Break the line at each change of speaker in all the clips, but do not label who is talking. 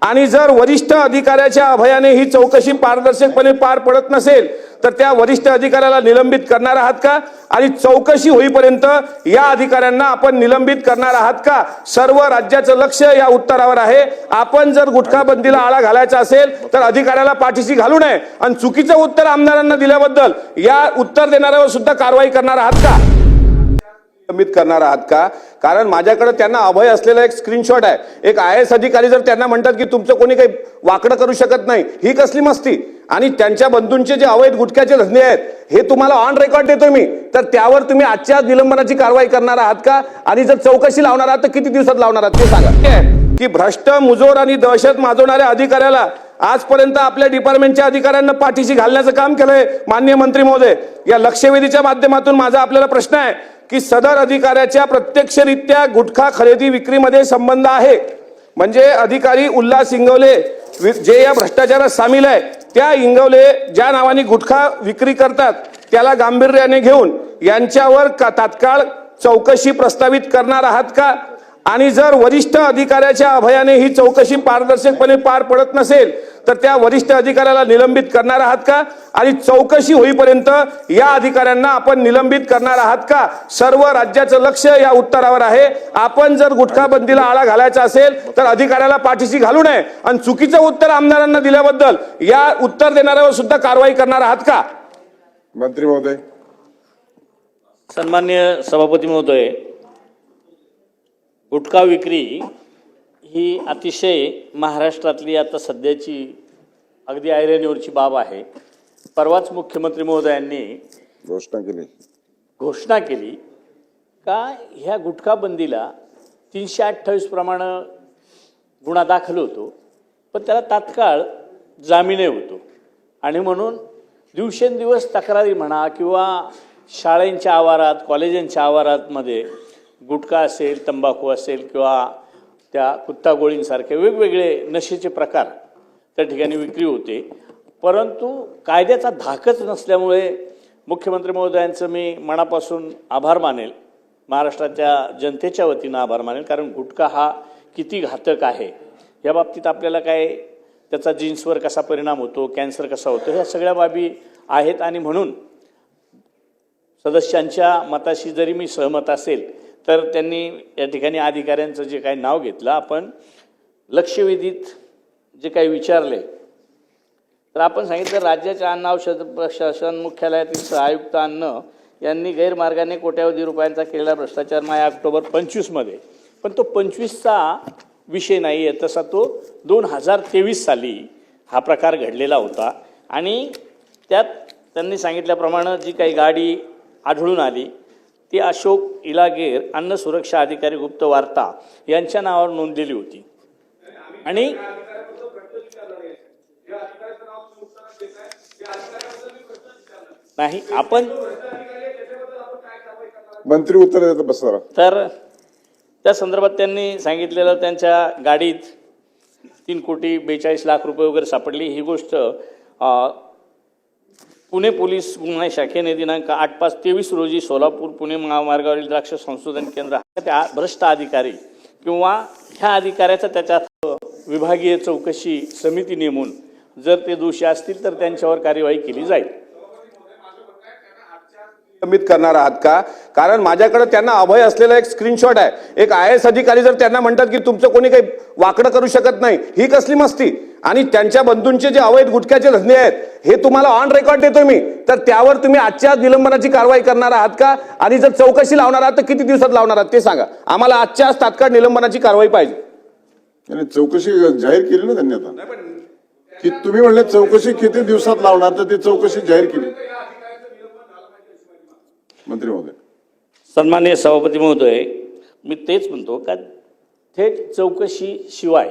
आणि जर वरिष्ठ अधिकाऱ्याच्या अभयाने ही चौकशी पारदर्शकपणे पार पडत नसेल तर त्या वरिष्ठ अधिकाऱ्याला निलंबित करणार आहात का? आणि चौकशी होईपर्यंत या अधिकाऱ्यांना आपण निलंबित करणार आहात का? सर्व राज्याचं लक्ष या उत्तरावर आहे। आपण जर गुटखा बंदीला आळा घालायचा असेल तर अधिकाऱ्याला पाठीशी घालू नये आणि चुकीचं उत्तर आमदारांना दिल्याबद्दल या उत्तर देणाऱ्यावर सुद्धा कारवाई करणार आहात का? निलंबित करणार आहात का? कारण माझ्याकडे त्यांना अभय असलेला एक स्क्रीनशॉट आहे। एक IAS अधिकारी जर त्यांना म्हणतात की तुमचं कोणी काही वाकडं करू शकत नाही, ही कसली मस्ती? आणि त्यांच्या बंधूंचे जे अवैध गुटख्याचे धंदे आहेत हे तुम्हाला ऑन रेकॉर्ड देतोय मी, तर त्यावर तुम्ही आजच्या निलंबनाची कारवाई करणार आहात का? आणि जर चौकशी लावणार आहात तर किती दिवसात लावणार आहात ते सांगा। की भ्रष्ट, मुजोर आणि दहशत माजवणाऱ्या अधिकाऱ्याला आजपर्यंत आपल्या डिपार्टमेंटच्या अधिकाऱ्यांना पाठीशी घालण्याचं काम केलंय माननीय मंत्री महोदय। या लक्षवेधीच्या माध्यमातून माझा आपल्याला प्रश्न आहे की सदर अधिकाऱ्याच्या प्रत्यक्षरित्या गुटखा खरेदी विक्रीमध्ये संबंध आहे, म्हणजे अधिकारी उल्हास इंगवले जे या भ्रष्टाचारात सामील आहे, त्या इंगवले ज्या नावाने गुटखा विक्री करतात त्याला गांभीर्याने घेऊन यांच्यावर तात्काळ चौकशी प्रस्तावित करणार आहात का? आणि जर वरिष्ठ अधिकाऱ्याच्या अभयाने ही चौकशी पारदर्शकपणे पार पडत नसेल तर त्या वरिष्ठ अधिकाऱ्याला निलंबित करणार आहात का? आणि चौकशी होईपर्यंत या अधिकाऱ्यांना आपण निलंबित करणार आहात का? सर्व राज्याचं लक्ष या उत्तरावर आहे। आपण जर गुटखा बंदीला आळा घालायचा असेल तर अधिकाऱ्याला पाठीशी घालू नये आणि चुकीचं उत्तर आमदारांना दिल्याबद्दल या उत्तर देणाऱ्यावर सुद्धा कारवाई करणार आहात का?
मंत्री महोदय।
सन्मान्य सभापती महोदय, गुटखा विक्री ही अतिशय महाराष्ट्रातली आता सध्याची अगदी ऐरणीवरची बाब आहे। परवाच मुख्यमंत्री महोदयांनी घोषणा केली का ह्या गुटखा बंदीला 328 प्रमाणे गुन्हा दाखल होतो, पण त्याला तात्काळ जामीनही होतो। आणि म्हणून दिवसेंदिवस तक्रारी म्हणा किंवा शाळांच्या आवारात, कॉलेजांच्या आवारातमध्ये गुटखा असेल, तंबाखू असेल किंवा त्या कुत्ता गोळींसारखे वेगवेगळे नशेचे प्रकार त्या ठिकाणी विक्री होते, परंतु कायद्याचा धाकच नसल्यामुळे मुख्यमंत्री महोदयांचं मी मनापासून आभार मानेल, महाराष्ट्राच्या जनतेच्या वतीनं आभार मानेल। कारण गुटखा हा किती घातक आहे या बाबतीत आपल्याला काय त्याचा जीन्सवर कसा परिणाम होतो, कॅन्सर कसा होतो, ह्या सगळ्या बाबी आहेत। आणि म्हणून सदस्यांच्या मताशी जरी मी सहमत असेल तर त्यांनी या ठिकाणी अधिकाऱ्यांचं जे काही नाव घेतलं, आपण लक्षवेधीत जे काही विचारले तर आपण सांगितलं राज्याच्या अन्न औषध प्रशासन मुख्यालयातील सहआयुक्त अन्न यांनी गैरमार्गाने कोट्यावधी रुपयांचा केलेला भ्रष्टाचार माया ऑक्टोबर 25 मध्ये, पण तो 25चा विषय नाही आहे, तसा तो 2023 साली हा प्रकार घडलेला होता। आणि त्यात त्यांनी सांगितल्याप्रमाणे जी काही गाडी आढळून आली ती अशोक इलागेर अन्न सुरक्षा अधिकारी गुप्त वार्ता यांच्या नावावर नोंदलेली होती। आणि नाही आपण
मंत्री उत्तर देतात बसा।
तर त्या संदर्भात त्यांनी सांगितलेलं त्यांच्या गाडीत 3,42,00,000 रुपये वगैरे सापडली। ही गोष्ट पुणे पोलीस गुन्हा शाखेने दिनांक 8/5/23 रोजी सोलापूर पुणे महामार्गावरील द्राक्ष संशोधन केंद्र त्या भ्रष्ट अधिकारी किंवा ह्या अधिकाऱ्याचा त्याच्यात विभागीय चौकशी समिती नेमून जर ते दोषी असतील तर त्यांच्यावर कार्यवाही केली जाईल।
निलंबित करणार आहात का? कारण माझ्याकडे त्यांना अभय असलेला एक स्क्रीनशॉट आहे। एक IAS अधिकारी जर त्यांना म्हणतात की तुमचं कोणी काही वाकडं करू शकत नाही, ही कसली मस्ती? आणि त्यांच्या बंधूंचे जे अवैध गुटख्याचे धंदे आहेत हे तुम्हाला ऑन रेकॉर्ड देतोय मी, तर त्यावर तुम्ही आजच्या निलंबनाची कारवाई करणार आहात का? आणि जर चौकशी लावणार आहात तर किती दिवसात लावणार आहात ते सांगा। आम्हाला आजच्या तात्काळ निलंबनाची कारवाई पाहिजे।
चौकशी जाहीर केली ना त्यांनी आता, की तुम्ही म्हणले चौकशी किती दिवसात लावणार, तर ती चौकशी जाहीर केली मंत्री महोदय।
सन्माननीय सभापती महोदय, मी तेच म्हणतो का थेट चौकशी शिवाय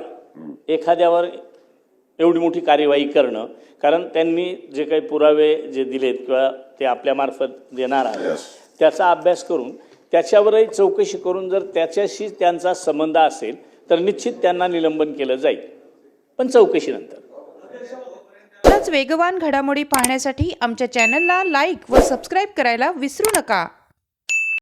एखाद्यावर एवढी मोठी कार्यवाही करणं, कारण त्यांनी जे काही पुरावे जे दिलेत किंवा ते आपल्यामार्फत देणार आहेत त्याचा अभ्यास करून त्याच्यावरही चौकशी करून जर त्याच्याशी त्यांचा संबंध असेल तर निश्चित त्यांना निलंबन केलं जाईल, पण चौकशीनंतर।
वेगवान घडामोडी पाहण्यासाठी आमच्या चॅनलला लाईक व सबस्क्राईब करायला विसरू नका।